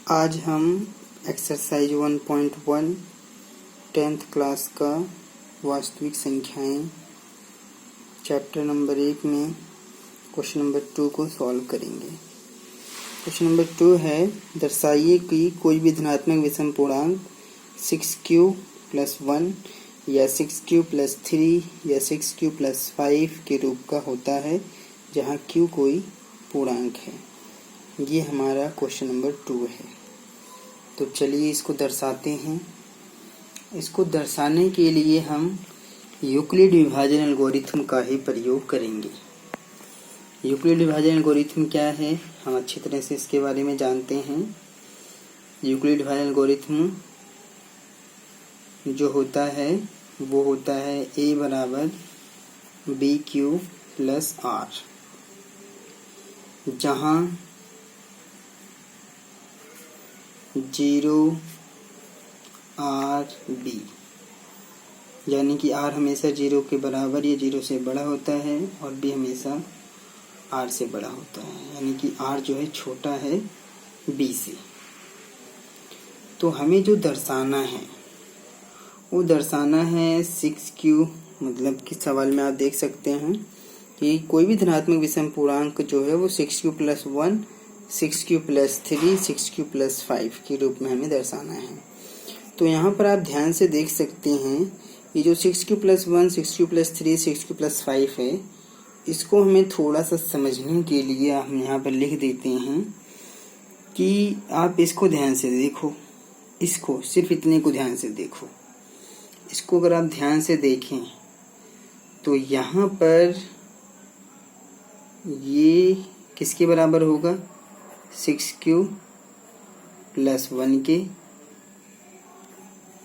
आज हम exercise 1.1 10th class का वास्तविक संख्याएं चैप्टर नंबर 1 में क्वेश्चन नंबर 2 को सॉल्व करेंगे। क्वेश्चन नंबर 2 है, दर्शाइए कि कोई भी धनात्मक विषम पूर्णांक 6q + 1 या 6q + 3 या 6q + 5 के रूप का होता है जहाँ q कोई पूर्णांक है। ये हमारा क्वेश्चन नंबर 2 है। तो चलिए इसको दर्शाते हैं। इसको दर्शाने के लिए हम यूक्लिड विभाजन एल्गोरिथम का ही प्रयोग करेंगे। यूक्लिड विभाजन एल्गोरिथम क्या है, हम अच्छी तरह से इसके बारे में जानते हैं। यूक्लिड विभाजन एल्गोरिथम जो होता है वो होता है a = bq + r, जहाँ 0 r b, यानी कि r हमेशा 0 के बराबर या 0 से बड़ा होता है और b हमेशा r से बड़ा होता है, यानी कि r जो है छोटा है b से। तो हमें जो दर्शाना है वो दर्शाना है 6q, मतलब कि सवाल में आप देख सकते हैं कि कोई भी धनात्मक विषम पूर्णांक जो है वो 6q + 1, 6q + 3, 6q + 5 के रूप में हमें दर्शाना है। तो यहाँ पर आप ध्यान से देख सकते हैं ये जो 6q + 1, 6q + 3, 6q + 5 है, इसको हमें थोड़ा सा समझने के लिए हम यहाँ पर लिख देते हैं कि आप इसको ध्यान से देखो, इसको सिर्फ इतने को ध्यान से देखो। इसको अगर आप ध्यान से देखें तो यहाँ पर ये किसके बराबर होगा, 6q + 1 के,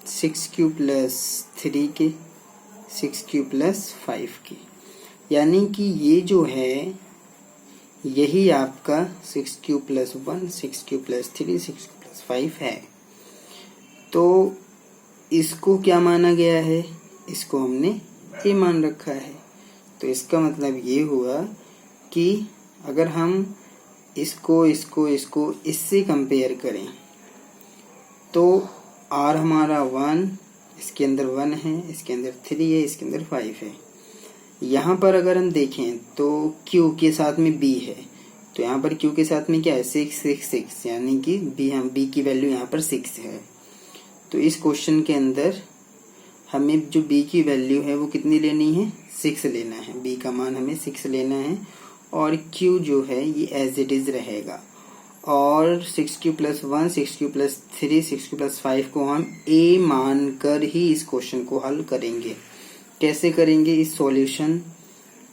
6q + 3 के, 6q + 5 के, यानी कि ये जो है यही आपका 6q + 1, 6q + 3, 6q + 5 है। तो इसको क्या माना गया है, इसको हमने a मान रखा है। तो इसका मतलब ये हुआ कि अगर हम इसको इससे कंपेयर करें तो r हमारा 1, इसके अंदर 1 है, इसके अंदर 3 है, इसके अंदर 5 है। यहाँ पर अगर हम देखें तो q के साथ में b है, तो यहाँ पर q के साथ में क्या है, 6 6 6, यानी कि b की वैल्यू यहाँ पर 6 है। तो इस क्वेश्चन के अंदर हमें जो b की वैल्यू है वो कितनी लेनी है, 6 लेना है। b का मान हमें 6 लेना है और q जो है ये एज इट इज रहेगा। और 6q + 1, 6q + 3, 6q + 5 को हम a मान कर ही इस क्वेश्चन को हल करेंगे। कैसे करेंगे, इस सॉल्यूशन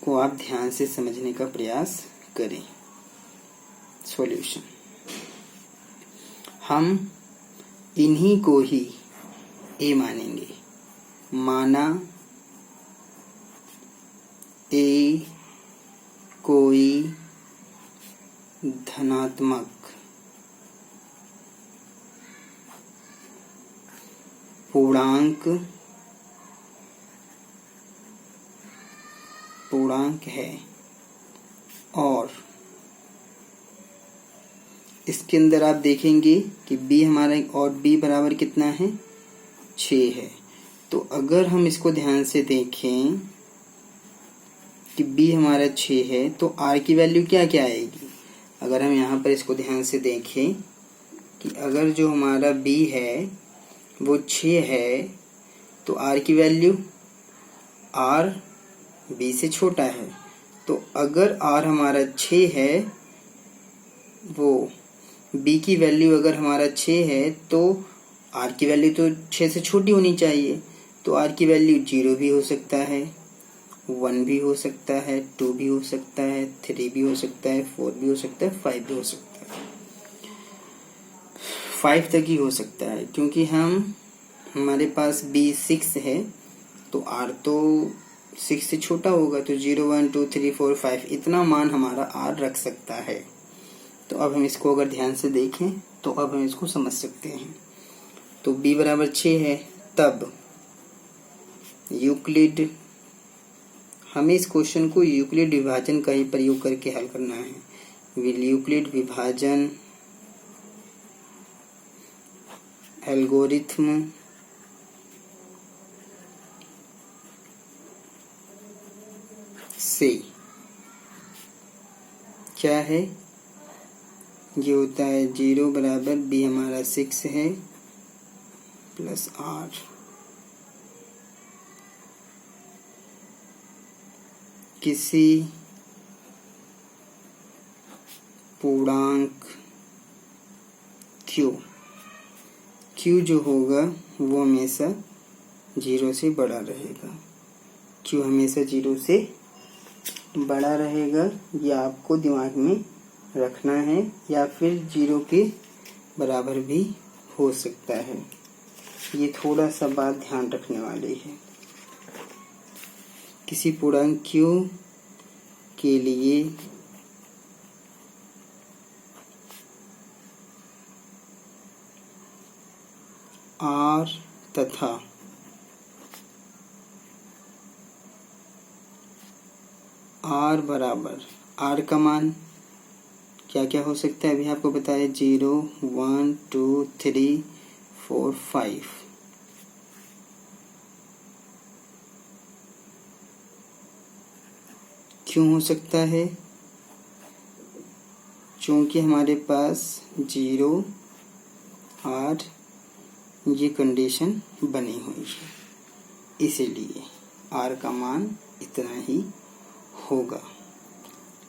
को आप ध्यान से समझने का प्रयास करें। सॉल्यूशन हम इन्हीं को ही a मानेंगे। माना a कोई धनात्मक पूर्णांक है और इसके अंदर आप देखेंगे कि b हमारा और b बराबर कितना है, 6 है। तो अगर हम इसको ध्यान से देखें कि b हमारा 6 है तो r की वैल्यू क्या क्या आएगी। अगर हम यहाँ पर इसको ध्यान से देखें कि अगर जो हमारा b है वो 6 है तो r की वैल्यू, r b से छोटा है। तो अगर r हमारा 6 है, वो b की वैल्यू अगर हमारा 6 है तो r की वैल्यू तो 6 से छोटी होनी चाहिए। तो r की वैल्यू 0 भी हो सकता है, 1 भी हो सकता है, 2 भी हो सकता है, 3 भी हो सकता है, 4 भी हो सकता है, 5 भी हो सकता है, 5 तक ही हो सकता है। क्योंकि हमारे पास b 6 है तो r तो 6 से छोटा होगा, तो 0 1 2 3 4 5 इतना मान हमारा r रख सकता है। तो अब हम इसको अगर ध्यान से देखें तो अब हम इसको समझ सकते हैं। तो b = 6 है, तब यूक्लिड, हमें इस क्वेश्चन को यूक्लिड विभाजन का ही प्रयोग करके हल करना है। यूक्लिड विभाजन एल्गोरिथम से क्या है, ये होता है 0 बराबर b हमारा 6 है प्लस r, किसी पूर्णांक q जो होगा वो हमेशा 0 से बड़ा रहेगा, q हमेशा 0 से बड़ा रहेगा। ये आपको दिमाग में रखना है, या फिर 0 के बराबर भी हो सकता है। ये थोड़ा सा बात ध्यान रखने वाली है। किसी पूर्णांक q के लिए r तथा r बराबर, r का मान क्या क्या हो सकता है, अभी आपको बताया 0 1 2 3 4 5। क्यों हो सकता है, क्योंकि हमारे पास 0 8 ये कंडीशन बनी हुई है, इसीलिए r का मान इतना ही होगा।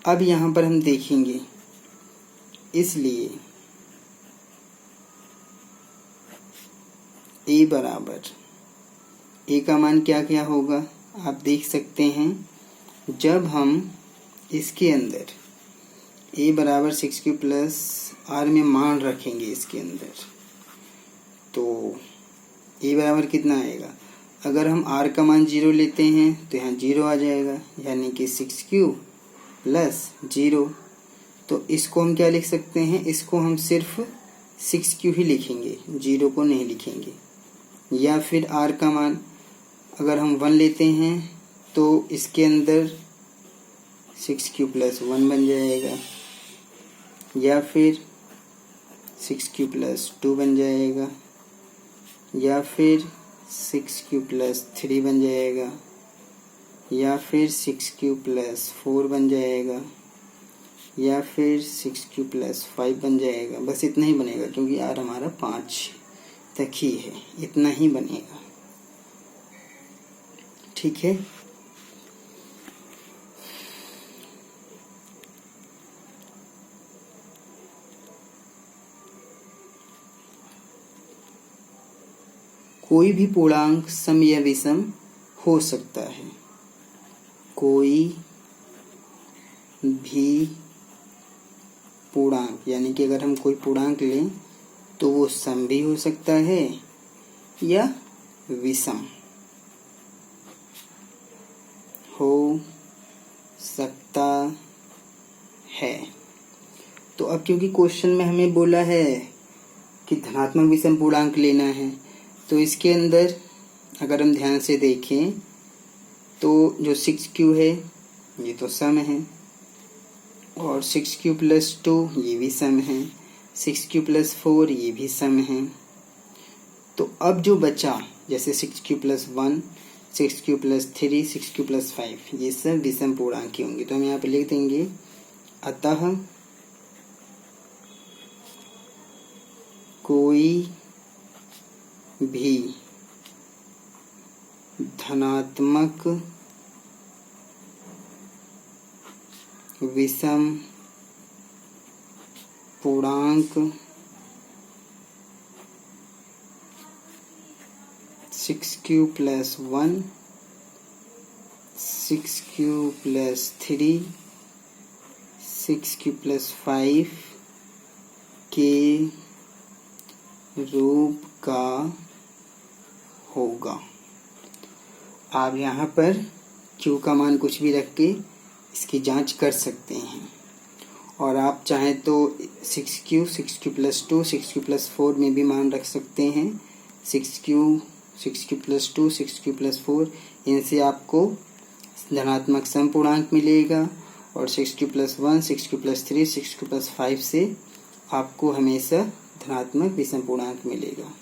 अब यहाँ पर हम देखेंगे, इसलिए a बराबर, a का मान क्या क्या होगा आप देख सकते हैं। जब हम इसके अंदर a बराबर 6q प्लस r में मान रखेंगे इसके अंदर, तो a बराबर कितना आएगा, अगर हम r का मान 0 लेते हैं तो यहाँ 0 आ जाएगा, यानी कि 6q प्लस 0। तो इसको हम क्या लिख सकते हैं, इसको हम सिर्फ 6q ही लिखेंगे, 0 को नहीं लिखेंगे। या फिर r का मान अगर हम 1 लेते हैं तो इसके अंदर 6q प्लस 1 बन जाएगा, या फिर 6q प्लस 2 बन जाएगा, या फिर 6q प्लस 3 बन जाएगा, या फिर 6q प्लस 4 बन जाएगा, या फिर 6q प्लस 5 बन जाएगा। बस इतना ही बनेगा, क्योंकि r हमारा 5 तक ही है, इतना ही बनेगा। ठीक है, कोई भी पूर्णांक सम या विषम हो सकता है, कोई भी पूर्णांक, यानी कि अगर हम कोई पूर्णांक लें तो वो सम भी हो सकता है या विषम हो सकता है। तो अब क्योंकि क्वेश्चन में हमें बोला है कि धनात्मक विषम पूर्णांक लेना है, तो इसके अंदर अगर हम ध्यान से देखें तो जो 6q है ये तो सम है, और 6q प्लस 2 ये भी सम है, 6q प्लस 4 ये भी सम है। तो अब जो बचा, जैसे 6q plus 1, 6q plus 3, 6q plus 5, ये सब विषम पूर्णांक होंगे। तो हम यहाँ पे लिख देंगे, अतः कोई भी धनात्मक विषम पूर्णांक 6q plus 1, 6q plus 3, 6q plus 5 के रूप का होगा। आप यहाँ पर q का मान कुछ भी रख के इसकी जांच कर सकते हैं, और आप चाहें तो 6q, 6q plus 2, 6q plus 4 में भी मान रख सकते हैं। 6q प्लस 2, 6q प्लस 4, इनसे आपको धनात्मक सम पूर्णांक मिलेगा, और 6q plus 1, 6q plus 3, 6q plus 5 से आपको हमेशा धनात्मक विषम पूर्णांक मिलेगा।